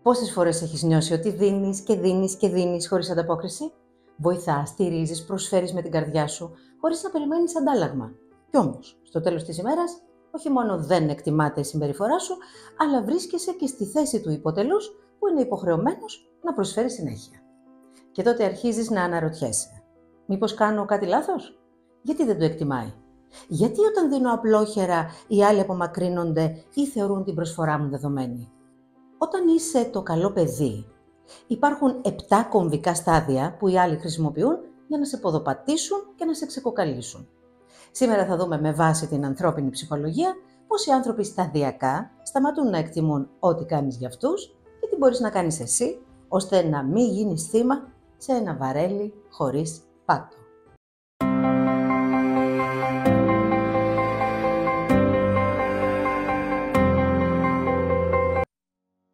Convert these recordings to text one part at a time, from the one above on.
Πόσες φορές έχεις νιώσει ότι δίνεις και δίνεις και δίνεις χωρίς ανταπόκριση? Βοηθάς, στηρίζεις, προσφέρεις με την καρδιά σου, χωρίς να περιμένεις αντάλλαγμα. Κι όμως, στο τέλος της ημέρας, όχι μόνο δεν εκτιμάται η συμπεριφορά σου, αλλά βρίσκεσαι και στη θέση του υποτελούς που είναι υποχρεωμένος να προσφέρει συνέχεια. Και τότε αρχίζεις να αναρωτιέσαι. Μήπως κάνω κάτι λάθος? Γιατί δεν το εκτιμάει? Γιατί όταν δίνω απλόχερα οι άλλοι απομακρύνονται ή θεωρούν την προσφορά μου δεδομένη? Όταν είσαι το καλό παιδί, υπάρχουν 7 κομβικά στάδια που οι άλλοι χρησιμοποιούν για να σε ποδοπατήσουν και να σε ξεκοκαλίσουν. Σήμερα θα δούμε με βάση την ανθρώπινη ψυχολογία πώς οι άνθρωποι σταδιακά σταματούν να εκτιμούν ό,τι κάνεις για αυτούς και τι μπορείς να κάνεις εσύ, ώστε να μην γίνεις θύμα σε ένα βαρέλι χωρίς πάτο.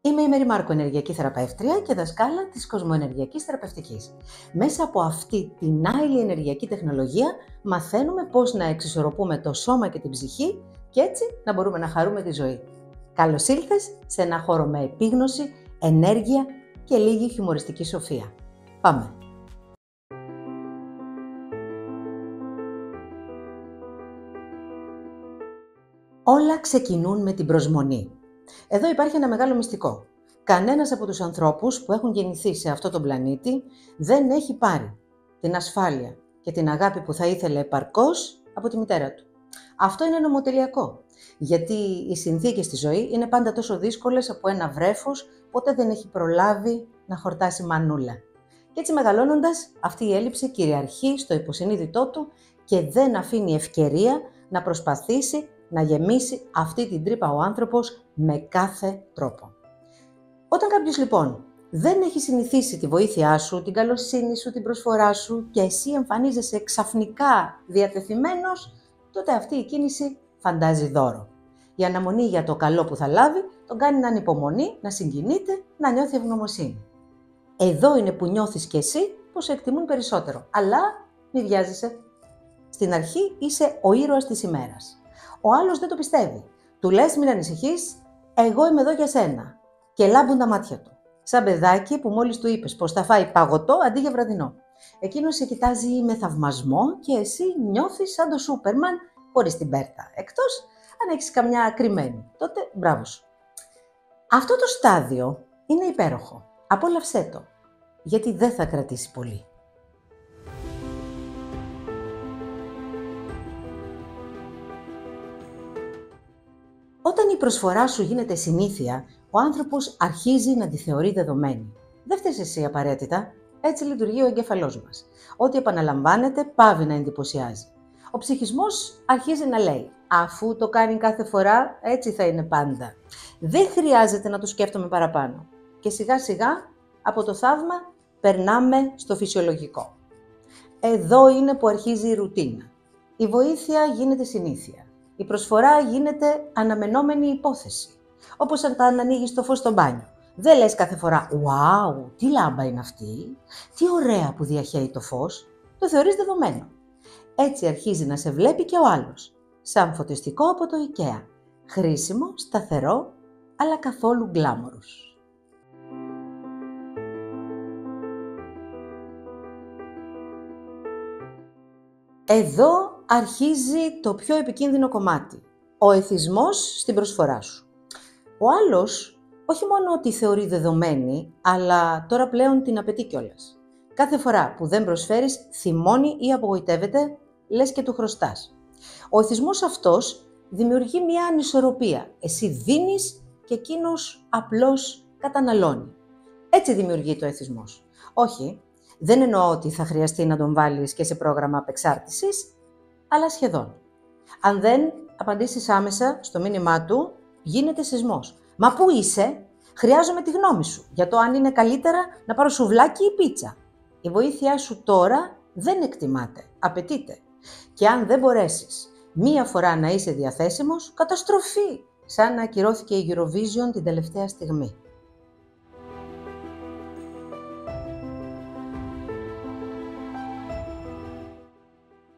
Είμαι η Μέρη Μάρκο, ενεργειακή θεραπεύτρια και δασκάλα της κοσμοενεργειακής θεραπευτικής. Μέσα από αυτή την άειλη ενεργειακή τεχνολογία μαθαίνουμε πώς να εξισορροπούμε το σώμα και την ψυχή και έτσι να μπορούμε να χαρούμε τη ζωή. Καλώς ήλθες σε ένα χώρο με επίγνωση, ενέργεια και λίγη χιουμοριστική σοφία. Πάμε! Όλα ξεκινούν με την προσμονή. Εδώ υπάρχει ένα μεγάλο μυστικό. Κανένας από τους ανθρώπους που έχουν γεννηθεί σε αυτό τον πλανήτη δεν έχει πάρει την ασφάλεια και την αγάπη που θα ήθελε επαρκώς από τη μητέρα του. Αυτό είναι νομοτελειακό, γιατί οι συνθήκες στη ζωή είναι πάντα τόσο δύσκολες από ένα βρέφος, ποτέ δεν έχει προλάβει να χορτάσει μανούλα. Και έτσι μεγαλώνοντας, αυτή η έλλειψη κυριαρχεί στο υποσυνείδητό του και δεν αφήνει ευκαιρία να προσπαθήσει να γεμίσει αυτή την τρύπα ο άνθρωπος με κάθε τρόπο. Όταν κάποιος λοιπόν δεν έχει συνηθίσει τη βοήθειά σου, την καλοσύνη σου, την προσφορά σου και εσύ εμφανίζεσαι ξαφνικά διατεθειμένος, τότε αυτή η κίνηση φαντάζει δώρο. Η αναμονή για το καλό που θα λάβει τον κάνει να ανυπομονεί, να συγκινείται, να νιώθει ευγνωμοσύνη. Εδώ είναι που νιώθεις κι εσύ πως σε εκτιμούν περισσότερο, αλλά μη βιάζεσαι. Στην αρχή είσαι ο ήρωας της ημέρας. Ο άλλος δεν το πιστεύει. Του λες μην ανησυχείς, εγώ είμαι εδώ για σένα. Και λάμπουν τα μάτια του. Σαν παιδάκι που μόλις του είπες πως θα φάει παγωτό αντί για βραδινό. Εκείνος σε κοιτάζει με θαυμασμό και εσύ νιώθεις σαν το Σούπερμαν χωρίς την πέρτα. Εκτός αν έχεις καμιά κρυμμένη. Τότε μπράβο σου. Αυτό το στάδιο είναι υπέροχο. Απόλαυσέ το. Γιατί δεν θα κρατήσει πολύ. Όταν η προσφορά σου γίνεται συνήθεια, ο άνθρωπος αρχίζει να τη θεωρεί δεδομένη. Δεν φταίς εσύ απαραίτητα, έτσι λειτουργεί ο εγκέφαλός μας. Ό,τι επαναλαμβάνεται πάβει να εντυπωσιάζει. Ο ψυχισμός αρχίζει να λέει, αφού το κάνει κάθε φορά, έτσι θα είναι πάντα. Δεν χρειάζεται να το σκέφτομαι παραπάνω. Και σιγά σιγά από το θαύμα περνάμε στο φυσιολογικό. Εδώ είναι που αρχίζει η ρουτίνα. Η βοήθεια γίνεται συνήθεια. Η προσφορά γίνεται αναμενόμενη υπόθεση. Όπως όταν ανοίγεις το φως στο μπάνιο. Δεν λες κάθε φορά «Wow, τι λάμπα είναι αυτή, τι ωραία που διαχέει το φως». Το θεωρείς δεδομένο. Έτσι αρχίζει να σε βλέπει και ο άλλος. Σαν φωτιστικό από το IKEA. Χρήσιμο, σταθερό, αλλά καθόλου γκλάμορους. Εδώ αρχίζει το πιο επικίνδυνο κομμάτι. Ο εθισμός στην προσφορά σου. Ο άλλος όχι μόνο τη θεωρεί δεδομένη, αλλά τώρα πλέον την απαιτεί κιόλας. Κάθε φορά που δεν προσφέρεις, θυμώνει ή απογοητεύεται, λες και του χρωστάς. Ο εθισμός αυτός δημιουργεί μια ανισορροπία. Εσύ δίνεις και εκείνος απλώς καταναλώνει. Έτσι δημιουργεί το εθισμός. Όχι, δεν εννοώ ότι θα χρειαστεί να τον βάλεις και σε πρόγραμμα απεξάρτησης, αλλά σχεδόν. Αν δεν απαντήσεις άμεσα στο μήνυμά του, γίνεται σεισμός. «Μα πού είσαι? Χρειάζομαι τη γνώμη σου για το αν είναι καλύτερα να πάρω σουβλάκι ή πίτσα». Η βοήθειά σου τώρα δεν εκτιμάται, απαιτείται. Και αν δεν μπορέσεις μία φορά να είσαι διαθέσιμος, καταστροφή, σαν να ακυρώθηκε η Eurovision την τελευταία στιγμή.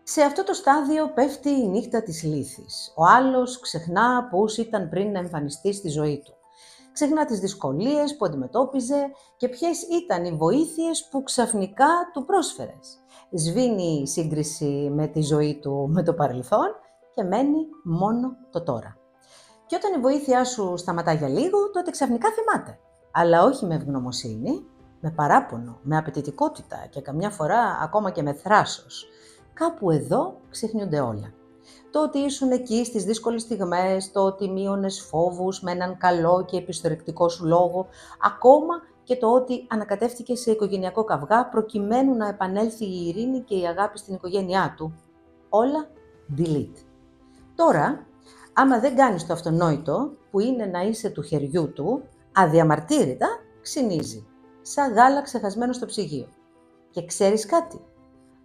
Σε αυτό το στάδιο πέφτει η νύχτα της λύθης. Ο άλλος ξεχνά πώς ήταν πριν να εμφανιστεί στη ζωή του. Ξεχνά τις δυσκολίες που αντιμετώπιζε και ποιες ήταν οι βοήθειες που ξαφνικά του πρόσφερες. Σβήνει η σύγκριση με τη ζωή του με το παρελθόν και μένει μόνο το τώρα. Και όταν η βοήθειά σου σταματά για λίγο, τότε ξαφνικά θυμάται. Αλλά όχι με ευγνωμοσύνη, με παράπονο, με απαιτητικότητα και καμιά φορά ακόμα και με θράσος. Κάπου εδώ ξεχνιούνται όλα. Το ότι ήσουν εκεί στις δύσκολες στιγμές, το ότι μείωνες φόβους με έναν καλό και επιστορεκτικό σου λόγο, ακόμα και το ότι ανακατεύτηκε σε οικογενειακό καυγά προκειμένου να επανέλθει η ειρήνη και η αγάπη στην οικογένειά του. Όλα delete. Τώρα, άμα δεν κάνεις το αυτονόητο, που είναι να είσαι του χεριού του, αδιαμαρτύρητα ξυνίζει, σαν γάλα ξεχασμένο στο ψυγείο. Και ξέρεις κάτι,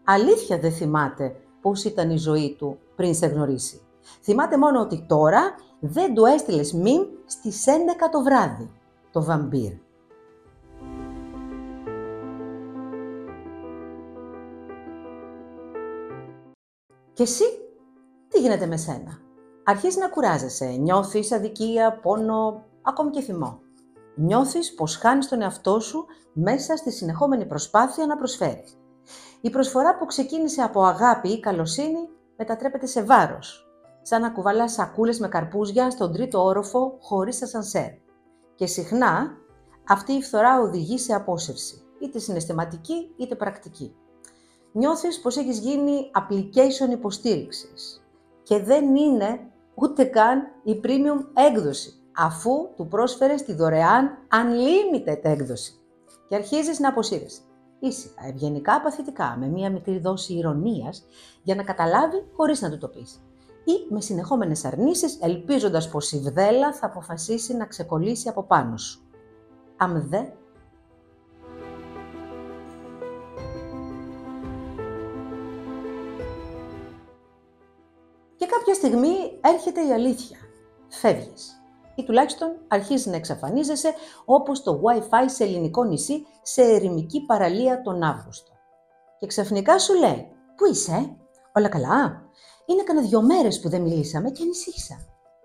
αλήθεια δεν θυμάται πώς ήταν η ζωή του πριν σε γνωρίσει. Θυμάται μόνο ότι τώρα δεν του έστειλες μιμ στις 11 το βράδυ, το βαμπύρ. Και εσύ, τι γίνεται με σένα? Αρχίζεις να κουράζεσαι, νιώθεις αδικία, πόνο, ακόμη και θυμό. Νιώθεις πως χάνεις τον εαυτό σου μέσα στη συνεχόμενη προσπάθεια να προσφέρεις. Η προσφορά που ξεκίνησε από αγάπη ή καλοσύνη μετατρέπεται σε βάρος, σαν να κουβαλάς σακούλες με καρπούζια στον τρίτο όροφο χωρίς ασανσέρ. Και συχνά αυτή η φθορά οδηγεί σε απόσυρση, είτε συναισθηματική είτε πρακτική. Νιώθεις πως έχεις γίνει application υποστήριξης και δεν είναι ούτε καν η premium έκδοση, αφού του πρόσφερες τη δωρεάν unlimited έκδοση και αρχίζεις να αποσύρεσαι. Ήσυχα, ευγενικά, παθητικά, με μία μικρή δόση ηρωνίας για να καταλάβει χωρίς να του το πεις. Ή με συνεχόμενες αρνήσεις, ελπίζοντας πως η βδέλα θα αποφασίσει να ξεκολλήσει από πάνω σου. Αμδε. Και κάποια στιγμή έρχεται η αλήθεια. Φεύγεις. Ή τουλάχιστον αρχίζει να εξαφανίζεσαι όπως το Wi-Fi σε ελληνικό νησί σε ερημική παραλία τον Αύγουστο. Και ξαφνικά σου λέει, πού είσαι, όλα καλά? Είναι κανένα 2 μέρες που δεν μιλήσαμε και ανησύχησα.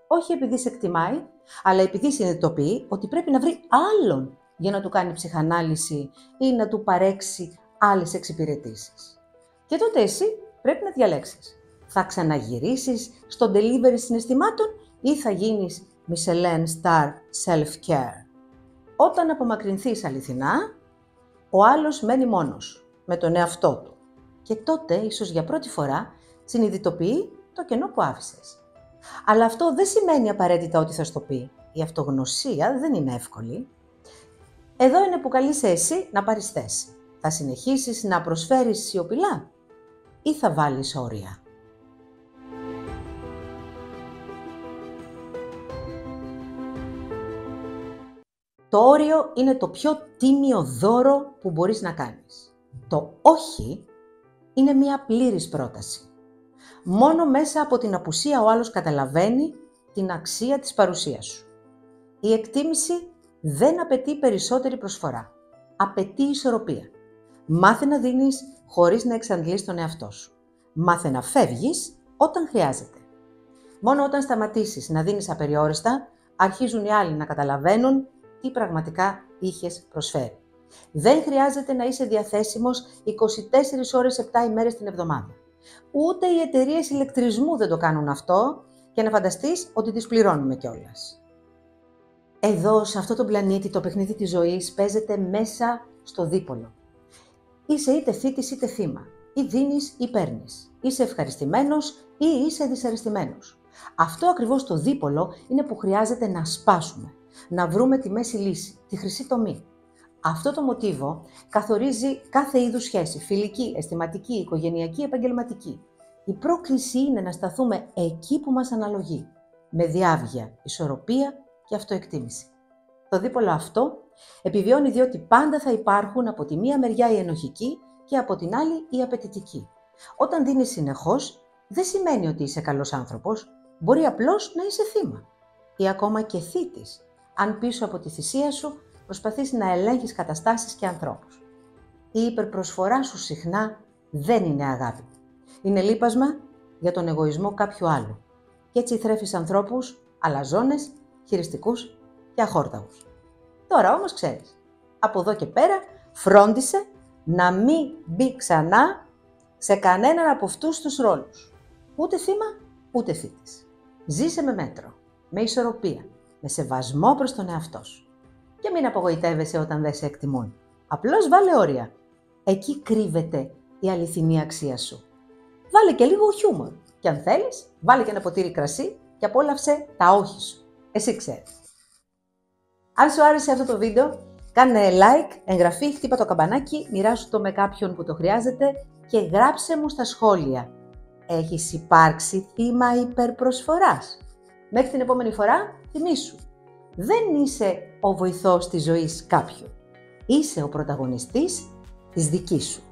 Όχι επειδή σε εκτιμάει, αλλά επειδή συνειδητοποιεί ότι πρέπει να βρει άλλον για να του κάνει ψυχανάλυση ή να του παρέξει άλλες εξυπηρετήσεις. Και τότε εσύ πρέπει να διαλέξεις. Θα ξαναγυρίσεις στο delivery συναισθημάτων ή θα γίνεις Michelin Star Self-Care. Όταν απομακρυνθείς αληθινά, ο άλλος μένει μόνος, με τον εαυτό του. Και τότε, ίσως για πρώτη φορά, συνειδητοποιεί το κενό που άφησες. Αλλά αυτό δεν σημαίνει απαραίτητα ότι θα στο πει. Η αυτογνωσία δεν είναι εύκολη. Εδώ είναι που καλείσαι εσύ να πάρεις θέση. Θα συνεχίσεις να προσφέρεις σιωπηλά ή θα βάλεις όρια? Το όριο είναι το πιο τίμιο δώρο που μπορείς να κάνεις. Το όχι είναι μια πλήρης πρόταση. Μόνο μέσα από την απουσία ο άλλος καταλαβαίνει την αξία της παρουσίας σου. Η εκτίμηση δεν απαιτεί περισσότερη προσφορά. Απαιτεί ισορροπία. Μάθε να δίνεις χωρίς να εξαντλείς τον εαυτό σου. Μάθε να φεύγεις όταν χρειάζεται. Μόνο όταν σταματήσεις να δίνεις απεριόριστα, αρχίζουν οι άλλοι να καταλαβαίνουν τι πραγματικά είχες προσφέρει. Δεν χρειάζεται να είσαι διαθέσιμος 24 ώρες 7 ημέρες την εβδομάδα. Ούτε οι εταιρείες ηλεκτρισμού δεν το κάνουν αυτό και να φανταστείς ότι τις πληρώνουμε κιόλας. Εδώ, σε αυτό το πλανήτη, το παιχνίδι της ζωής παίζεται μέσα στο δίπολο. Είσαι είτε θήτης είτε θύμα. Ή δίνεις ή παίρνεις. Είσαι ευχαριστημένος ή είσαι δυσαρεστημένος. Αυτό ακριβώς το δίπολο είναι που χρειάζεται να σπάσουμε. Να βρούμε τη μέση λύση, τη χρυσή τομή. Αυτό το μοτίβο καθορίζει κάθε είδους σχέση, φιλική, αισθηματική, οικογενειακή, επαγγελματική. Η πρόκληση είναι να σταθούμε εκεί που μας αναλογεί, με διάβγεια, ισορροπία και αυτοεκτίμηση. Το δίπολο αυτό επιβιώνει διότι πάντα θα υπάρχουν από τη μία μεριά η ενοχική και από την άλλη η απαιτητική. Όταν δίνεις συνεχώς, δεν σημαίνει ότι είσαι καλός άνθρωπος, μπορεί απλώς να είσαι θύμα ή ακόμα και θήτης, αν πίσω από τη θυσία σου προσπαθείς να ελέγχεις καταστάσεις και ανθρώπους. Η υπερπροσφορά σου συχνά δεν είναι αγάπη. Είναι λείπασμα για τον εγωισμό κάποιου άλλου. Και έτσι θρέφεις ανθρώπους, αλαζόνες, χειριστικούς και αχόρταγους. Τώρα όμως ξέρεις, από εδώ και πέρα φρόντισε να μην μπει ξανά σε κανέναν από αυτούς τους ρόλους. Ούτε θύμα, ούτε θήτης. Ζήσε με μέτρο, με ισορροπία, με σεβασμό προς τον εαυτό σου. Και μην απογοητεύεσαι όταν δεν σε εκτιμούν. Απλώς βάλε όρια. Εκεί κρύβεται η αληθινή αξία σου. Βάλε και λίγο χιούμορ. Και αν θέλεις, βάλε και ένα ποτήρι κρασί και απόλαυσε τα όχι σου. Εσύ ξέρεις. Αν σου άρεσε αυτό το βίντεο, κάνε like, εγγραφή, χτύπα το καμπανάκι, μοιράσου το με κάποιον που το χρειάζεται και γράψε μου στα σχόλια. Έχεις υπάρξει θύμα υπερπροσφοράς? Μέχρι την επόμενη φορά, θυμήσου. Δεν είσαι ο βοηθός της ζωής κάποιου. Είσαι ο πρωταγωνιστής της δικής σου.